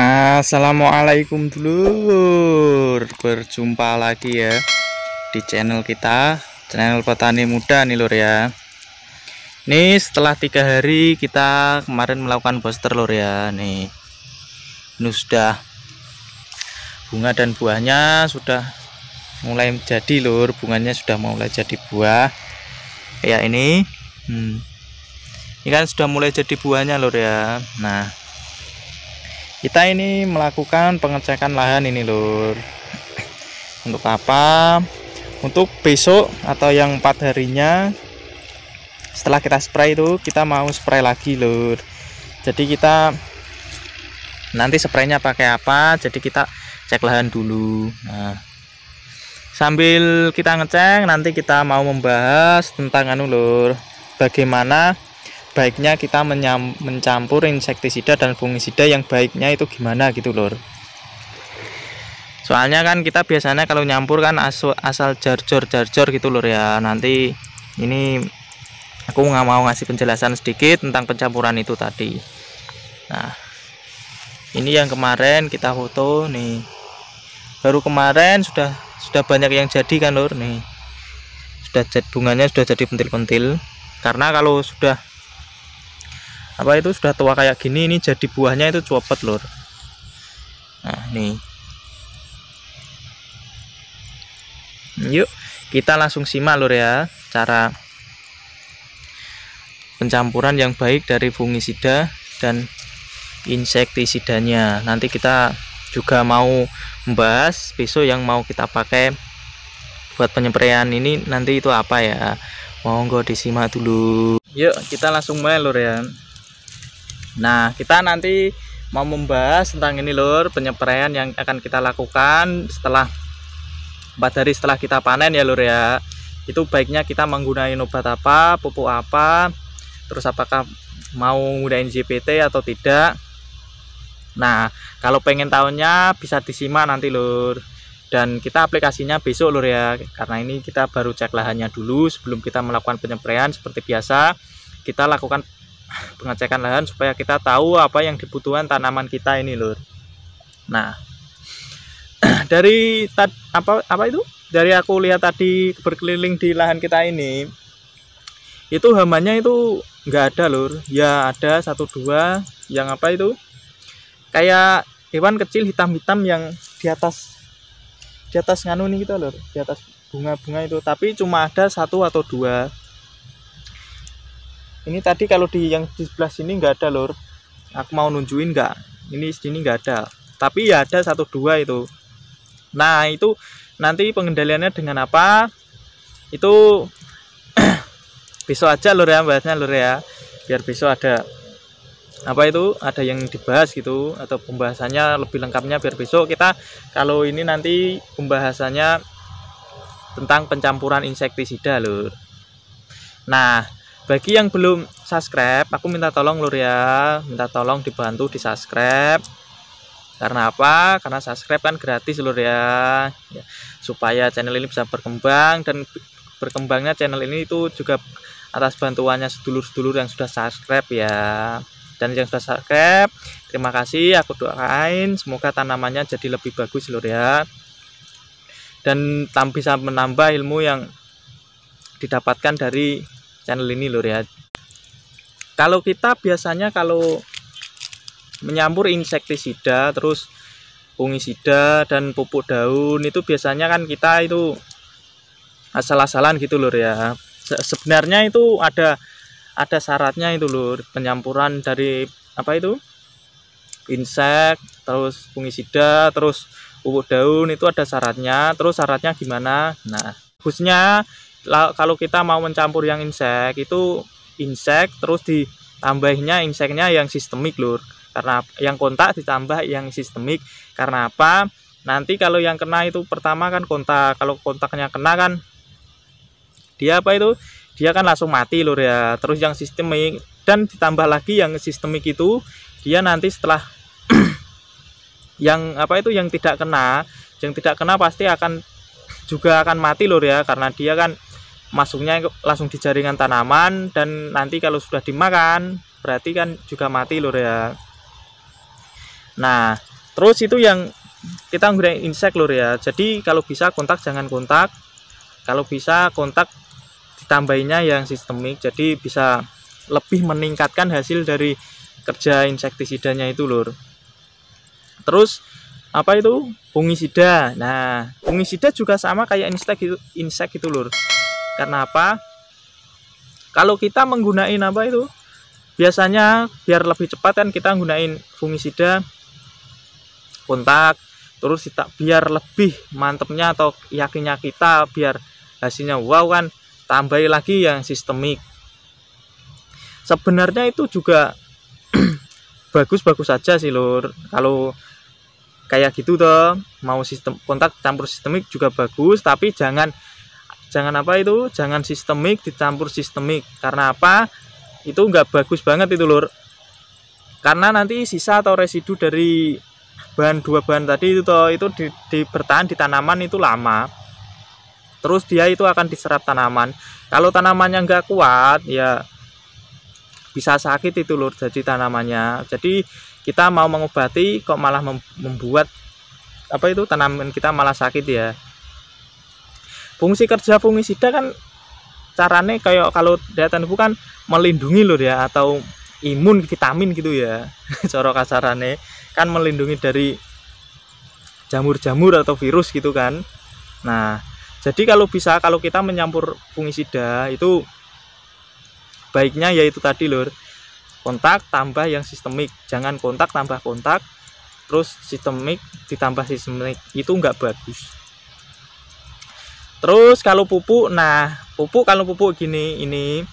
Assalamualaikum dulur, berjumpa lagi ya di channel kita, channel petani muda nih lur ya. Nih setelah 3 hari kita kemarin melakukan booster lur ya. Nih ini sudah bunga dan buahnya sudah mulai jadi lur, bunganya sudah mulai jadi buah kayak ini. Ini kan sudah mulai jadi buahnya lur ya. Nah, kita ini melakukan pengecekan lahan ini lur. Untuk apa? Untuk besok atau yang 4 harinya setelah kita spray itu kita mau spray lagi lur. Jadi kita nanti spraynya pakai apa? Jadi kita cek lahan dulu. Nah, sambil kita ngecek nanti kita mau membahas tentang lur, bagaimana baiknya kita mencampur insektisida dan fungisida yang baiknya itu gimana gitu lur. Soalnya kan kita biasanya kalau nyampur kan asal jarjor gitu lur ya. Nanti ini aku nggak mau ngasih penjelasan sedikit tentang pencampuran itu tadi. Nah, ini yang kemarin kita foto nih, baru kemarin sudah banyak yang jadi kan lur. Nih sudah bunganya sudah jadi pentil-pentil, karena kalau sudah sudah tua kayak gini, ini jadi buahnya itu copot lur. Nah, nih yuk kita langsung simak lur ya cara pencampuran yang baik dari fungisida dan insektisidanya. Nanti kita juga mau membahas besok yang mau kita pakai buat penyempraian ini nanti itu apa ya. Monggo disimak dulu. Yuk kita langsung mulai lur ya. Nah, kita nanti mau membahas tentang ini lur, penyempraian yang akan kita lakukan setelah 4 hari setelah kita panen ya lur ya. Itu baiknya kita menggunakan obat apa, pupuk apa, terus apakah mau menggunakan JPT atau tidak. Nah, kalau pengen tahunya bisa disimak nanti lur. Dan kita aplikasinya besok lur ya, karena ini kita baru cek lahannya dulu sebelum kita melakukan penyempraian. Seperti biasa kita lakukan pengecekan lahan supaya kita tahu apa yang dibutuhkan tanaman kita ini lur. Nah, dari dari aku lihat tadi berkeliling di lahan kita ini, itu hambanya itu nggak ada lur. Ya ada 1-2 yang kayak hewan kecil hitam-hitam yang di atas nganu nih gitu lur, di atas bunga-bunga itu, tapi cuma ada 1 atau 2. Ini tadi kalau yang di sebelah sini nggak ada lur. Aku mau nunjukin nggak? Ini sini nggak ada. Tapi ya ada 1-2 itu. Nah, itu nanti pengendaliannya dengan apa? Itu besok aja lur ya, bahasnya lur ya. Biar besok ada ada yang dibahas gitu, atau pembahasannya lebih lengkapnya biar besok kita, kalau ini nanti pembahasannya tentang pencampuran insektisida lur. Nah, bagi yang belum subscribe, aku minta tolong lur ya, minta tolong dibantu di subscribe. Karena apa? Karena subscribe kan gratis lur ya, supaya channel ini bisa berkembang, dan berkembangnya channel ini itu juga atas bantuannya sedulur-sedulur yang sudah subscribe ya. Dan yang sudah subscribe, terima kasih, aku doain semoga tanamannya jadi lebih bagus lur ya, dan bisa menambah ilmu yang didapatkan dari channel ini lur ya. Kalau kita biasanya kalau menyampur insektisida terus fungisida dan pupuk daun itu biasanya kan kita itu asal-asalan gitu lur ya. Sebenarnya itu ada syaratnya itu lur, penyampuran dari insek terus fungisida terus pupuk daun itu ada syaratnya. Terus syaratnya gimana? Nah, khususnya kalau kita mau mencampur yang insek itu terus ditambahnya inseknya yang sistemik lur, karena yang kontak ditambah yang sistemik. Karena apa? Nanti kalau yang kena itu pertama kan kontak, kalau kontaknya kena kan dia dia kan langsung mati lur ya. Terus yang sistemik dan ditambah lagi yang sistemik itu dia nanti setelah yang yang tidak kena pasti akan mati lur ya, karena dia kan masuknya langsung di jaringan tanaman, dan nanti kalau sudah dimakan berarti kan juga mati lur ya. Nah, Terus itu yang kita gunain insek lur ya. Jadi kalau bisa kontak jangan kontak, kalau bisa kontak ditambahinnya yang sistemik, jadi bisa lebih meningkatkan hasil dari kerja insektisidanya itu lur. Terus apa itu fungisida. Nah fungisida juga sama kayak insek itu lur. Karena apa, kalau kita menggunakan apa itu, biasanya biar lebih cepat kan kita gunain fungisida kontak, terus biar lebih mantepnya atau yakinnya kita biar hasilnya wow kan, tambahin lagi yang sistemik. Sebenarnya itu juga bagus-bagus saja sih lur, kalau kayak gitu toh, mau sistem kontak campur sistemik juga bagus, tapi jangan apa itu, jangan sistemik dicampur sistemik. Karena apa, itu nggak bagus banget itu lur, karena nanti sisa atau residu dari dua bahan tadi itu toh, itu bertahan di tanaman itu lama, terus dia itu akan diserap tanaman. Kalau tanamannya nggak kuat ya bisa sakit itu lur, jadi tanamannya. Jadi kita mau mengobati kok malah membuat apa itu tanaman kita malah sakit ya. Fungsi kerja fungisida kan caranya kayak kalau daya tubuh kan melindungi lur ya, atau imun vitamin gitu ya cara kasarannya kan, melindungi dari jamur-jamur atau virus gitu kan. Nah jadi kalau bisa, kalau kita menyampur fungisida itu baiknya yaitu tadi lur, kontak tambah yang sistemik, jangan kontak tambah kontak terus sistemik ditambah sistemik, itu enggak bagus. Terus kalau pupuk, nah pupuk kalau pupuk gini, ini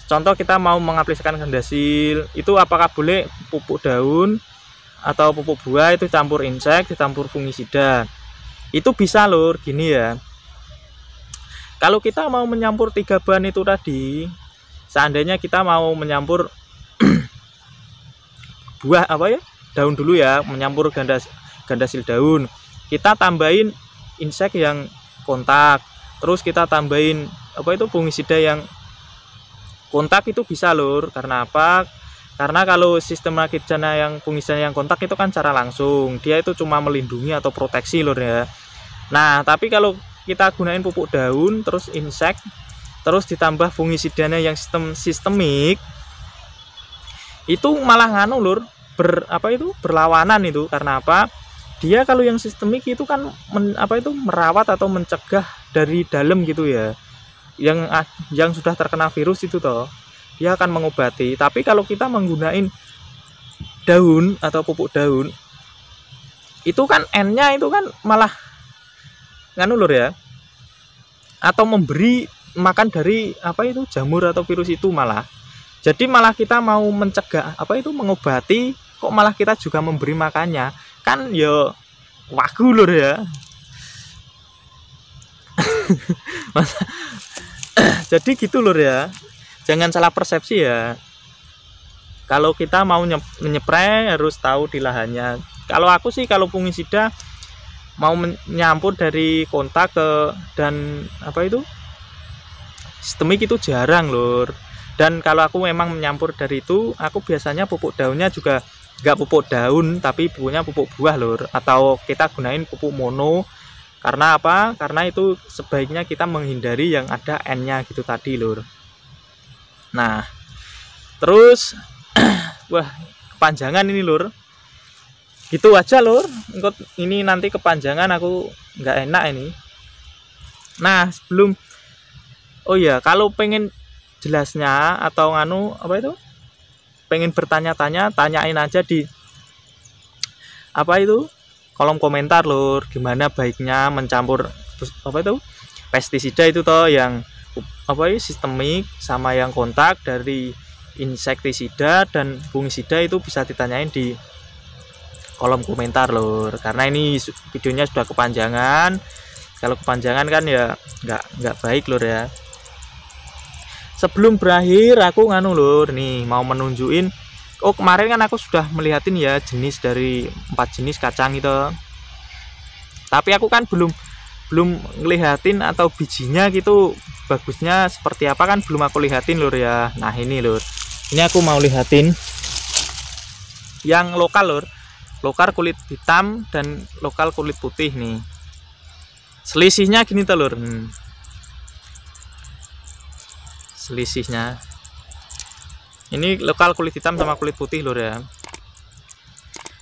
contoh kita mau mengaplikasikan gandasil, itu apakah boleh pupuk daun atau pupuk buah itu campur insek dicampur fungisida? Itu bisa lur, gini ya. Kalau kita mau menyampur 3 bahan itu tadi, seandainya kita mau menyampur buah apa ya, daun dulu ya, menyampur gandasil daun, kita tambahin insek yang kontak, terus kita tambahin apa itu fungisida yang kontak, itu bisa lur. Karena apa, karena kalau sistem rakitjana yang fungisida yang kontak itu kan cara langsung, dia itu cuma melindungi atau proteksi lur ya. Nah tapi kalau kita gunain pupuk daun terus insek terus ditambah fungisidanya yang sistemik, itu malah nganu lur, berlawanan itu. Karena apa, dia kalau yang sistemik itu kan merawat atau mencegah dari dalam gitu ya, yang sudah terkena virus itu toh, dia akan mengobati. Tapi kalau kita menggunakan daun atau pupuk daun, itu kan N-nya itu kan malah nganu lur ya, atau memberi makan dari apa itu jamur atau virus itu malah. Jadi malah kita mau mencegah apa itu, mengobati, kok malah kita juga memberi makannya kan ya, wagu lur ya. Jadi gitu lur ya, jangan salah persepsi ya. Kalau kita mau menyepray harus tahu di lahannya. Kalau aku sih kalau fungisida mau menyampur dari kontak ke dan apa itu sistemik itu jarang lur. Dan kalau aku memang menyampur dari itu, aku biasanya pupuk daunnya juga nggak pupuk daun tapi pupuknya pupuk buah lur, atau kita gunain pupuk mono. Karena apa, karena itu sebaiknya kita menghindari yang ada N-nya gitu tadi lur. Nah terus wah kepanjangan ini lur, gitu aja lur, ini nanti kepanjangan aku nggak enak ini. Nah sebelum, oh ya, kalau pengen jelasnya atau nganu apa itu, pengen bertanya-tanya, tanyain aja di apa itu kolom komentar lur, gimana baiknya mencampur apa itu pestisida itu toh, yang apa itu sistemik sama yang kontak dari insektisida dan fungisida, itu bisa ditanyain di kolom komentar lur, karena ini videonya sudah kepanjangan. Kalau kepanjangan kan ya nggak baik lur ya. Sebelum berakhir aku nganu lur, nih mau menunjukin, oh kemarin kan aku sudah melihatin ya jenis dari 4 jenis kacang itu, tapi aku kan belum ngelihatin atau bijinya gitu bagusnya seperti apa kan belum aku lihatin lur ya. Nah ini lur, ini aku mau lihatin yang lokal lur. lokal kulit hitam dan lokal kulit putih nih. Selisihnya gini telur. Selisihnya. Ini lokal kulit hitam sama kulit putih lur ya.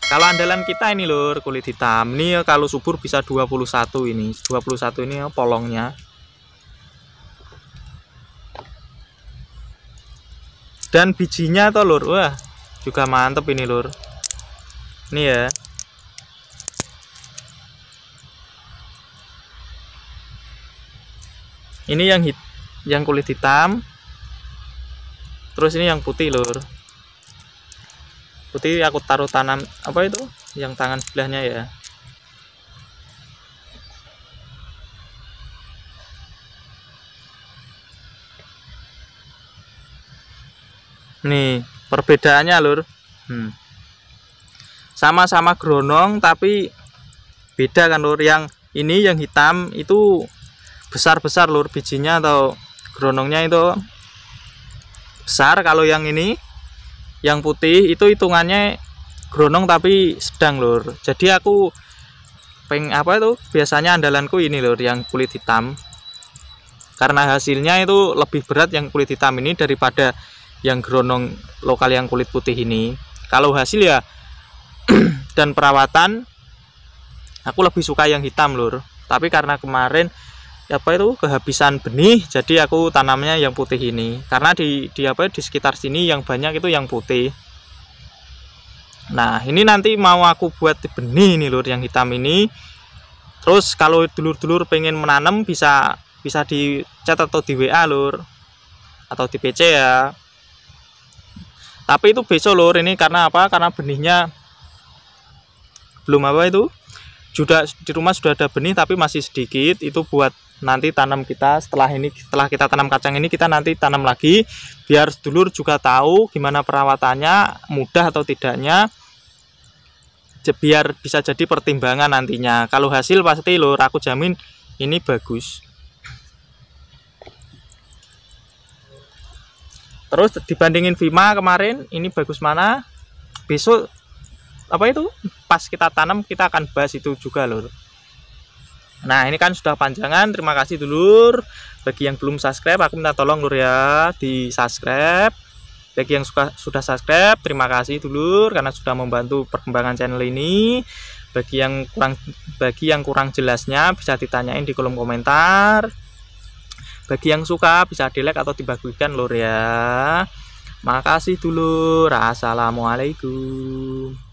Kalau andalan kita ini lur, kulit hitam. Ini kalau subur bisa 21 ini. 21 ini polongnya. Dan bijinya tuh lur, wah juga mantep ini lur. Ini ya. Ini yang kulit hitam. Terus ini yang putih lur. Putih aku taruh tanam apa itu? Yang tangan sebelahnya ya. Nih perbedaannya lur. Sama-sama gronong tapi beda kan lur. Yang ini yang hitam itu besar-besar lur bijinya atau gronongnya itu besar. Kalau yang ini yang putih itu hitungannya gronong tapi sedang lur. Jadi aku apa itu biasanya andalanku ini lur yang kulit hitam. Karena hasilnya itu lebih berat yang kulit hitam ini daripada yang gronong lokal yang kulit putih ini. Kalau hasil ya dan perawatan aku lebih suka yang hitam lur. Tapi karena kemarin apa itu kehabisan benih, jadi aku tanamnya yang putih ini. Karena di sekitar sini yang banyak itu yang putih. Nah ini nanti mau aku buat benih nih lur yang hitam ini. Terus kalau dulur-dulur pengen menanam bisa di chat atau di WA lur, atau di PC ya. Tapi itu besok lur, ini karena apa? Karena benihnya belum apa itu. Sudah di rumah sudah ada benih tapi masih sedikit. Itu buat nanti tanam kita setelah kita tanam kacang ini, kita nanti tanam lagi biar dulur juga tahu gimana perawatannya, mudah atau tidaknya. Biar bisa jadi pertimbangan nantinya. Kalau hasil pasti lur aku jamin ini bagus. Terus dibandingin Vima kemarin, ini bagus mana? Besok apa itu? Pas kita tanam kita akan bahas itu juga lur. Nah ini kan sudah panjangan. Terima kasih dulur. Bagi yang belum subscribe aku minta tolong lur ya di subscribe. Bagi yang sudah subscribe terima kasih dulur karena sudah membantu perkembangan channel ini. Bagi yang kurang jelasnya bisa ditanyain di kolom komentar. Bagi yang suka bisa di like atau dibagikan lur ya. Makasih dulur. Assalamualaikum.